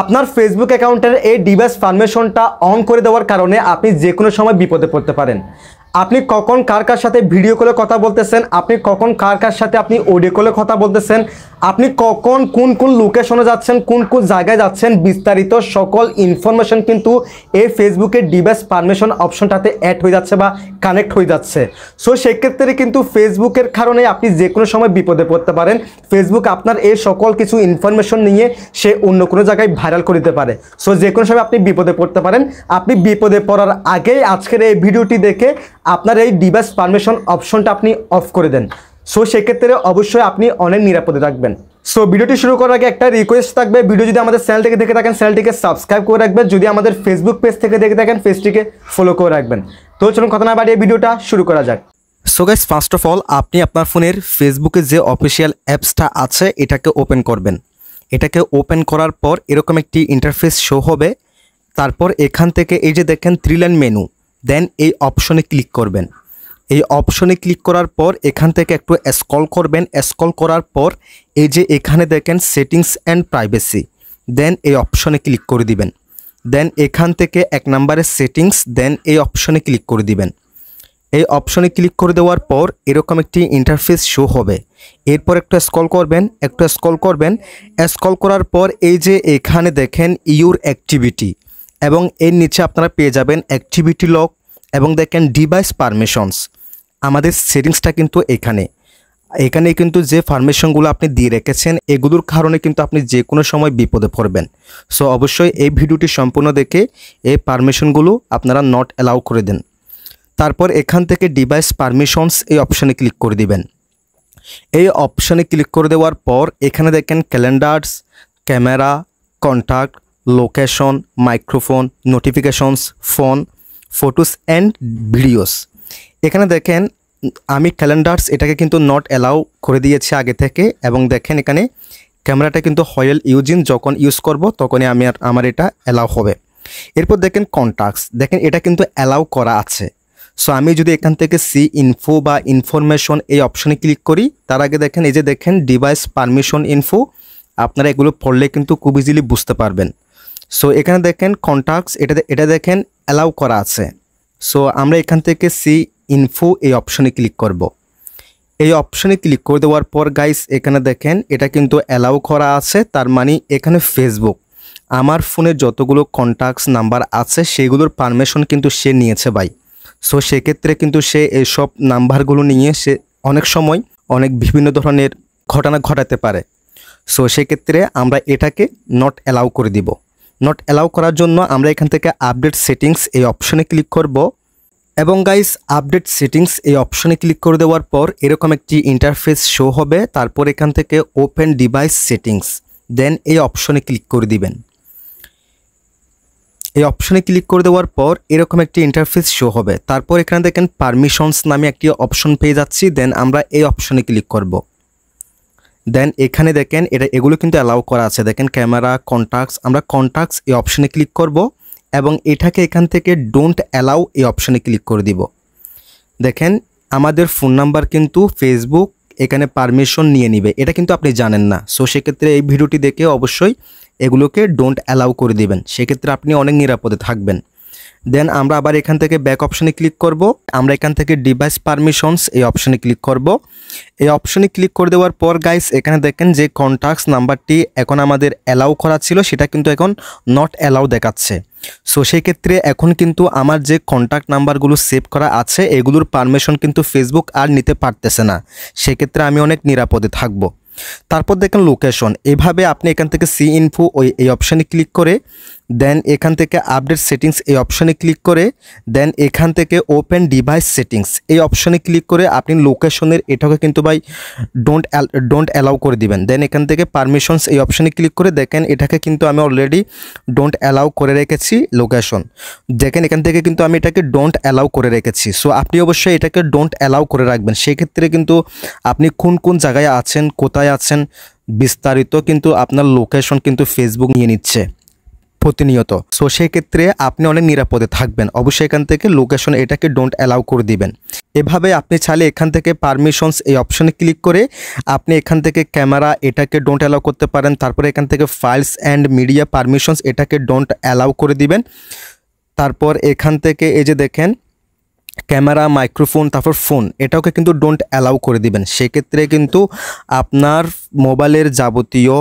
আপনার ফেসবুক অ্যাকাউন্টের এই ডিভাইস পারমিশনটা অন করে দেওয়ার কারণে আপনি যে কোনো সময় বিপদে পড়তে পারেন। আপনি কখন কার কার সাথে ভিডিও কলে কথা বলতেছেন, আপনি কখন কার কার সাথে আপনি অডিও কলে কথা বলতেছেন, আপনি কখন কোন কোন লোকেশনে যাচ্ছেন, কোন কোন জায়গায় যাচ্ছেন, বিস্তারিত সকল ইনফরমেশন কিন্তু এই ফেসবুকের ডিভাইস পারমিশন অপশনটাতে অ্যাড হয়ে যাচ্ছে বা কানেক্ট হয়ে যাচ্ছে। সো সেক্ষেত্রে কিন্তু ফেসবুকের কারণে আপনি যে কোনো সময় বিপদে পড়তে পারেন। ফেসবুক আপনার এই সকল কিছু ইনফরমেশন নিয়ে সে অন্য কোনো জায়গায় ভাইরাল করে দিতে পারে। সো যে কোনো সময় আপনি বিপদে পড়তে পারেন। আপনি বিপদে পড়ার আগেই আজকের এই ভিডিওটি দেখে আপনার এই ডিভাইস পারমিশন অপশনটা আপনি অফ করে দেন। সো সেক্ষেত্রে অবশ্যই আপনি অনেক নিরাপদে থাকবেন। সো ভিডিওটি শুরু করার আগে একটা রিকোয়েস্ট থাকবে, ভিডিও যদি আমাদের চ্যানেল থেকে দেখে থাকেন চ্যানেলটিকে সাবস্ক্রাইব করে রাখবেন, যদি আমাদের ফেসবুক পেজ থেকে দেখে থাকেন পেজটিকে ফলো করে রাখবেন। তো চলুন কথা না বাড়িয়ে ভিডিওটা শুরু করা যাক। So guys, first of all আপনি আপনার ফোনের ফেসবুকে যে অফিসিয়াল অ্যাপসটা আছে এটাকে ওপেন করবেন। এটাকে ওপেন করার পর এরকম একটি ইন্টারফেস শো হবে। তারপর এখান থেকে এই যে দেখেন 3 লাইন মেনু, দেন এই অপশনে ক্লিক করবেন। এই অপশনে ক্লিক করার পর এখান থেকে একটু স্ক্রল করবেন। স্ক্রল করার পর এই যে এখানে দেখেন সেটিংস অ্যান্ড প্রাইভেসি, দেন এই অপশনে ক্লিক করে দিবেন। দেন এখান থেকে 1 নম্বরের সেটিংস, দেন এই অপশনে ক্লিক করে দিবেন। এই অপশনে ক্লিক করে দেওয়ার পর এরকম একটি ইন্টারফেস শো হবে। এরপর একটু স্ক্রল করবেন, স্ক্রল করার পর এই যে এখানে দেখেন ইউর অ্যাক্টিভিটি, এবং এর নিচে আপনারা পেয়ে যাবেন অ্যাক্টিভিটি লক, এবং দেখেন ডিভাইস পারমিশনস। আমাদের সেটিংসটা কিন্তু এখানে কিন্তু যে পারমিশনগুলো আপনি দিয়ে রেখেছেন এগুলোর কারণে কিন্তু আপনি যে কোনো সময় বিপদে পড়বেন। সো অবশ্যই এই ভিডিওটি সম্পূর্ণ দেখে এই পারমিশনগুলো আপনারা নট অ্যালাউ করে দেন। তারপর এখান থেকে ডিভাইস পারমিশনস এই অপশানে ক্লিক করে দিবেন। এই অপশানে ক্লিক করে দেওয়ার পর এখানে দেখেন calendars, camera, contact, location, microphone, notifications, phone, photos and videos. এখানে দেখেন আমি ক্যালেন্ডার্স এটাকে কিন্তু নট অ্যালাউ করে দিয়েছি আগে থেকে, এবং দেখেন এখানে ক্যামেরাটা কিন্তু হোয়াইল ইউজিং, যখন ইউজ করব তখনই আমার এটা অ্যালাউ হবে। এরপর দেখেন কন্ট্যাক্টস, দেখেন এটা কিন্তু অ্যালাউ করা আছে। সো আমি যদি এখান থেকে সি ইনফো বা ইনফরমেশন এই অপশনে ক্লিক করি, তার আগে দেখেন এই যে দেখেন ডিভাইস পারমিশন ইনফো, আপনারা এগুলো পড়লে কিন্তু খুব ইজিলি বুঝতে পারবেন। সো এখানে দেখেন কন্ট্যাক্টস এটা দেখেন অ্যালাউ করা আছে। সো আমরা এখান থেকে সি ইনফো এই অপশনে ক্লিক করব। এই অপশনে ক্লিক করে দেওয়ার পর গাইস এখানে দেখেন এটা কিন্তু অ্যালাউ করা আছে। তার মানে এখানে ফেসবুক আমার ফোনে যতগুলো কন্ট্যাক্টস নাম্বার আছে সেগুলোর পারমিশন কিন্তু সে নিয়েছে ভাই। সো সেক্ষেত্রে কিন্তু সে এইসব নাম্বারগুলো নিয়ে সে অনেক সময় অনেক বিভিন্ন ধরনের ঘটনা ঘটাতে পারে। সো সেক্ষেত্রে আমরা এটাকে নট অ্যালাউ করে দিব। নট অ্যালাউ করার জন্য আমরা এখান থেকে আপডেট সেটিংস এই অপশনে ক্লিক করব, এবং গাইস আপডেট সেটিংস এই অপশনে ক্লিক করে দেওয়ার পর এরকম একটি ইন্টারফেস শো হবে। তারপর এখান থেকে ওপেন ডিভাইস সেটিংস, দেন এই অপশনে ক্লিক করে দিবেন। এই অপশনে ক্লিক করে দেওয়ার পর এরকম একটি ইন্টারফেস শো হবে। তারপর এখানে দেখেন পারমিশনস নামে একটি অপশন পেয়ে যাচ্ছি, দেন আমরা এই অপশনে ক্লিক করব। দেন এখানে দেখেন এগুলো কিন্তু অ্যালাউ করা আছে। দেখেন ক্যামেরা, কন্ট্যাক্টস, আমরা কন্ট্যাক্টস এই অপশনে ক্লিক করব, এবং এটাকে এখান থেকে ডোন্ট অ্যালাউ এই অপশনে ক্লিক করে দিব। দেখেন আমাদের ফোন নাম্বার কিন্তু ফেসবুক এখানে পারমিশন নিয়ে নিবে, এটা কিন্তু আপনি জানেন না। সো সেক্ষেত্রে এই ভিডিওটি দেখে অবশ্যই এগুলোকে ডোন্ট অ্যালাউ করে দিবেন, সেক্ষেত্রে আপনি অনেক নিরাপদে থাকবেন। দেন আমরা আবার এখান থেকে ব্যাক অপশনে ক্লিক করব। আমরা এখান থেকে ডিভাইস পারমিশনস এই অপশনে ক্লিক করব। এই অপশনে ক্লিক করে দেওয়ার পর গাইস এখানে দেখেন যে কন্ট্যাক্টস নাম্বারটি এখন আমাদের অ্যালাউ করা ছিল সেটা কিন্তু এখন নট অ্যালাউ দেখাচ্ছে। সো সেই ক্ষেত্রে এখন কিন্তু আমার যে কন্ট্যাক্ট নাম্বারগুলো সেভ করা আছে এগুলোর পারমিশন কিন্তু ফেসবুক আর নিতে পারতেছে না, সেক্ষেত্রে আমি অনেক নিরাপদে থাকব। তারপর দেখেন লোকেশন, এভাবে আপনি এখান থেকে সি ইনফো এই অপশানে ক্লিক করে, দেন এখান থেকে আপডেট সেটিংস এই অপশানে ক্লিক করে, দেন এখান থেকে ওপেন ডিভাইস সেটিংস এই অপশানে ক্লিক করে আপনি লোকেশনের এটাকে কিন্তু ভাই ডোন্ট অ্যালাউ করে দিবেন। দেন এখান থেকে পারমিশনস এই অপশানে ক্লিক করে দেখেন এটাকে কিন্তু আমি অলরেডি ডোন্ট অ্যালাউ করে রেখেছি লোকেশন। দেখেন এখান থেকে কিন্তু আমি এটাকে ডোন্ট অ্যালাউ করে রেখেছি। সো আপনি অবশ্যই এটাকে ডোন্ট অ্যালাউ করে রাখবেন, সেক্ষেত্রে কিন্তু আপনি কোন জায়গায় আছেন, কোথায় আছেন, বিস্তারিত কিন্তু আপনার লোকেশন কিন্তু ফেসবুক নিয়ে নিচ্ছে। প্রতিনিয়ত। সো সেই ক্ষেত্রে আপনি অনেক নিরাপদে থাকবেন। অবশ্যই এখান থেকে লোকেশন এটাকে ডোন্ট অ্যালাউ করে দিবেন। এভাবে আপনি চাইলে এখান থেকে পারমিশনস এই অপশনে ক্লিক করে আপনি এখান থেকে ক্যামেরা এটাকে ডোন্ট অ্যালাউ করতে পারেন। তারপরে এখান থেকে ফাইলস অ্যান্ড মিডিয়া পারমিশনস এটাকে ডোন্ট অ্যালাউ করে দিবেন। তারপর এখান থেকে এই যে দেখেন ক্যামেরা, মাইক্রোফোন, তারপর ফোন এটাকে কিন্তু ডোন্ট অ্যালাউ করে দিবেন। সেক্ষেত্রে কিন্তু আপনার মোবাইলের যাবতীয়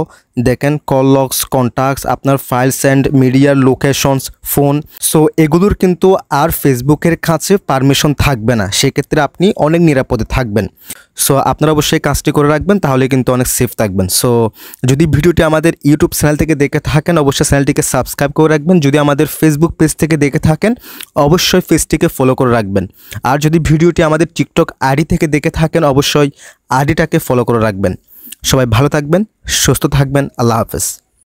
দেখেন কল লগস, কন্ট্যাক্টস, আপনার ফাইলস অ্যান্ড মিডিয়ার লোকেশনস, ফোন, সো এগুলোর কিন্তু আর ফেসবুকের কাছে পারমিশন থাকবে না। সেক্ষেত্রে আপনি অনেক নিরাপদে থাকবেন। সো আপনারা অবশ্যই কাজটি করে রাখবেন, তাহলে কিন্তু অনেক সেফ থাকবেন। সো যদি ভিডিওটি আমাদের ইউটিউব চ্যানেল থেকে দেখে থাকেন অবশ্যই চ্যানেলটিকে সাবস্ক্রাইব করে রাখবেন। যদি আমাদের ফেসবুক পেজ থেকে দেখে থাকেন অবশ্যই পেজটিকে ফলো করে রাখবেন। আর যদি ভিডিওটি আমাদের টিকটক আইডি থেকে দেখে থাকেন অবশ্যই আইডিটাকে ফলো করে রাখবেন। সবাই ভালো থাকবেন, সুস্থ থাকবেন। আল্লাহ হাফেজ।